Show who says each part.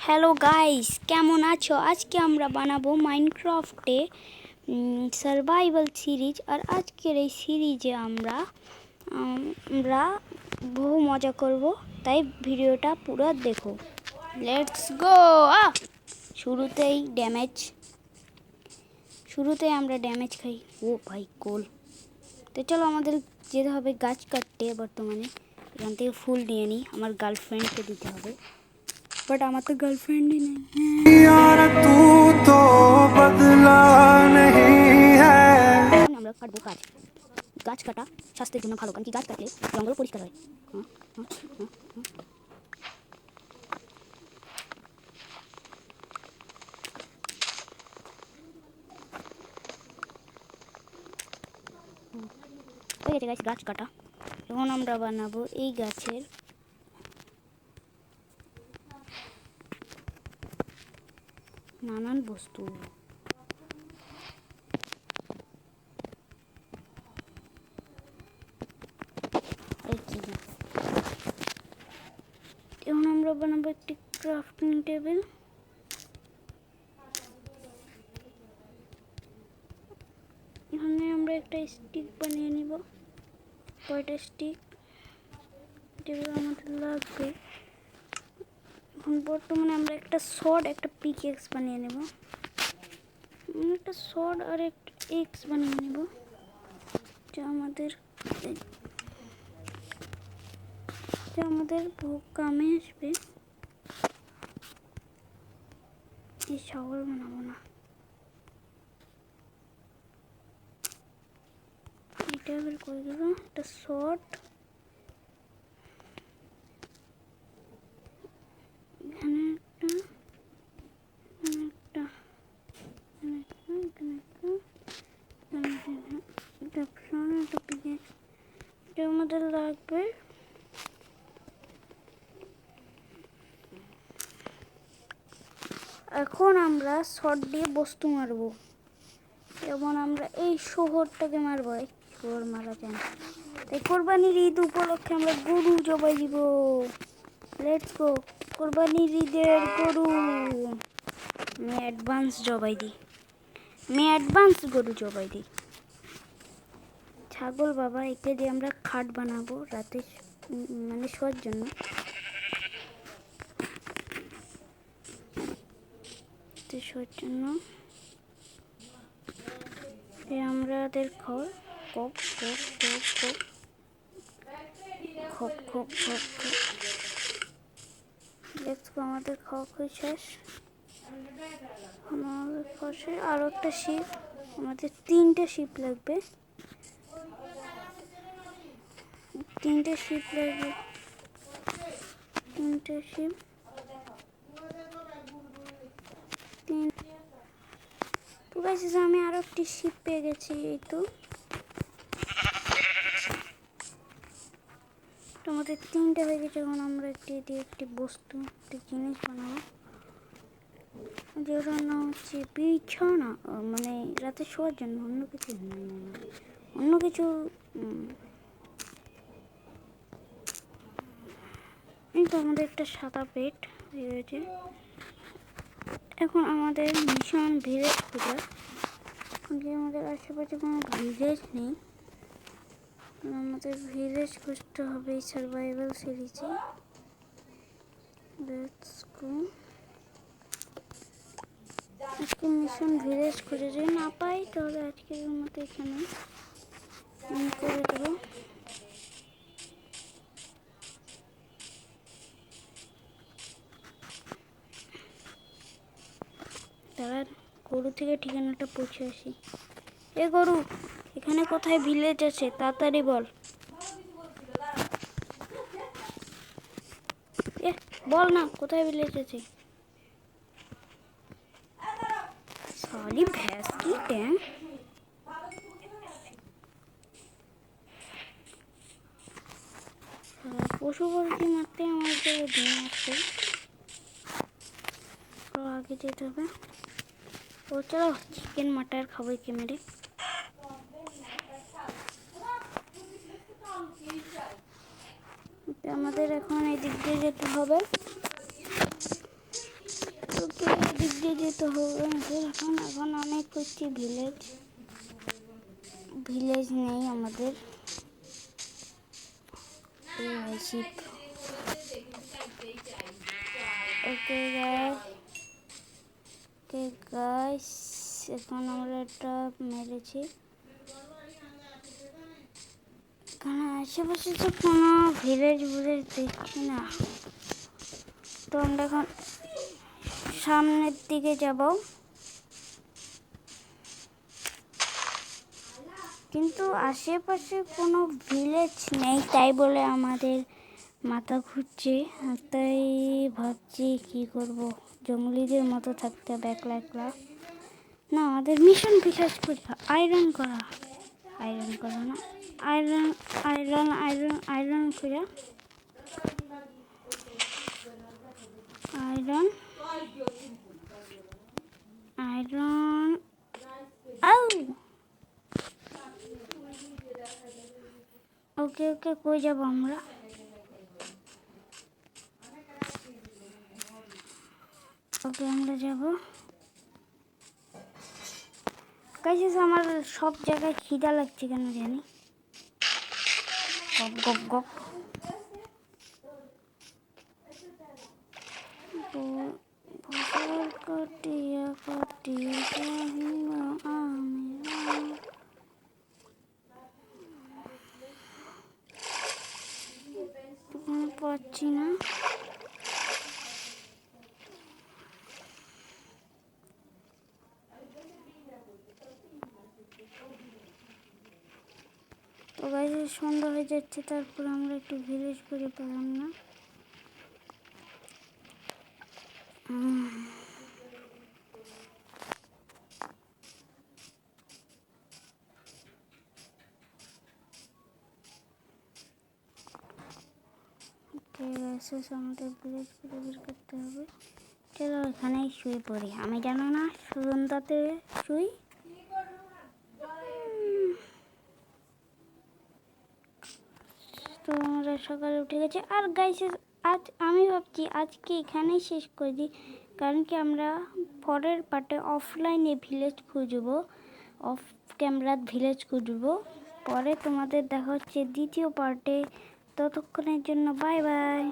Speaker 1: Hello guys, কেমন আছো? আজকে আমরা বানাবো মাইনক্রাফটে সার্ভাইভাল সিরিজ। আর আজকের এই সিরিজে আমরা বহু মজা করব, তাই ভিডিওটা পুরো দেখো। Let's go. শুরুতেই আমরা ড্যামেজ খাই। ও ভাই কোল। তো চলো আমাদের যেতে হবে গাছ কাটতে। বর্তমানে এখান থেকে ফুল নিয়ে নিই, আমার গার্লফ্রেন্ডকে দিতে হবে। बट আমার তো গার্লফ্রেন্ডই নেই। यार तू तो बदला नहीं है। আমরা কাটবো গাছ কাটা স্বাস্থ্যের জন্য ভালো, কারণ কি গাছ কাটলে জঙ্গল পরিষ্কার হয়। হয়ে গেছে গাছ কাটা। এখন আমরা বানাবো এই গাছের নানান বস্তু। এখন আমরা বানাবো একটি ক্রাফটিং টেবিল। এখানে আমরা একটা স্টিক বানিয়ে নিব। কয়টা স্টিক যেগুলো আমাদের লাগবে। এখন বর্তমানে আমরা একটা শর্ট, একটা পিকেক্স বানিয়ে নেব। একটা শর্ট আর একটা এক্স বানিয়ে নেব, যা আমাদের বহু কামে আসবে। এই ছাগল বানাবো না, এটা আবার করে দেবো। একটা শর্ট এখানে, এটা আমাদের লাগবে। এখন আমরা শর্ট দিয়ে বস্তু মারবো, এবং আমরা এই শহরটাকে মারবো। এই শহর মারা যায় না, তাই কোরবানির ঈদ উপলক্ষে আমরা গরু জবাই দিব। Let's go. কোরবানির ঈদের গরু আমি অ্যাডভান্স গরু জবাই দিই। ছাগল বাবা, একে দিয়ে আমরা খাট বানাবো রাতে, মানে শোয়ার জন্য। আমাদের আমাদের খাওয়া শেষ। আমাদের পাশে আরো একটা শিপ, আমাদের 3টে শিপ লাগবে। 3টে শিপ লাগবে, 3টে শিপ। তো গাইস, আমি আরো একটি শিপ পেয়ে গেছি। এই তো আমাদের 3টে হয়ে গেছে। এখন আমরা একটি বস্তু, একটি জিনিস বানাবো, যেটার নাম হচ্ছে বিছানা। মানে রাতে শোয়ার জন্য, অন্য কিছু এই তো আমাদের একটা সাদা পেট হয়ে গেছে। এখন আমাদের মিশন ভিলেজ খোঁজা। আমাদের আশেপাশে কোনো ভিলেজ নেই, আমাদের ভিলেজ খুঁজতে হবে এই সার্ভাইভাল সিরিজে। Let's go. আজকে মিশন ভিলেজ খুঁজে যদি না পাই, তাহলে আজকের মতো এখানে করে দেবো। তারা গরু থেকে ঠিকানাটা পৌঁছে আসি। এ গরু, এখানে কোথায় ভিলেজ আছে তাড়াতাড়ি বল। বল না, কোথায় ভিলেজ আছে? साली भैंस की टैंग। পশু পাখি মারতে আমাদের দিন আসছে, তো আগে যেতে হবে। ও চলো চিকেন মাটার খাবো একে মেরে। আমাদের এখন এই দিক দিয়ে যেতে হবে। ভিলেজে যেতে হবে এখন। এখন অনেক করছি ভিলেজ নেই আমাদের। শিপ ওকে গাইস, এখন আমরা একটা মেরেছি। এখানে আশেপাশে তো কোনো ভিলেজ দেখছি না, তো আমরা এখন সামনের দিকে যাব। কিন্তু আশেপাশে কোনো ভিলেজ নেই, তাই বলে আমাদের মাথা ঘুরছে। তাই ভাবছি কি করব, জঙ্গলিদের মতো থাকতে হবে একলা একলা। না, আমাদের মিশন ভিলেজ করে আয়রন করা না, আয়রন করে আয়রন ওকে কই যাব আমরা? ওকে আমরা যাব। গাইস, আমার সব জায়গায় খিদা লাগছে কেন জানি। গপ গপ গপ। কাটিয়া পাচ্ছি না। তো গাইস, সন্ধ্যা হয়ে যাচ্ছে, তারপর আমরা একটু ভিলেজ করে পেলাম না। আমাদের ভিলেজ করে বের করতে হবে। চলো এখানেই শুয়ে পড়ি, আমি জানো না সুগন্ধাতে শুই। তো আমরা সকালে উঠে গেছি। আর গাইস, আজ আমি ভাবছি আজকে এখানেই শেষ করে দিই, কারণ কি আমরা পরের পার্টে অফলাইনে ভিলেজ খুঁজবো, অফ ক্যামেরা ভিলেজ খুঁজবো। পরে তোমাদের দেখা হচ্ছে দ্বিতীয় পার্টে। ততক্ষণের জন্য বাই বাই।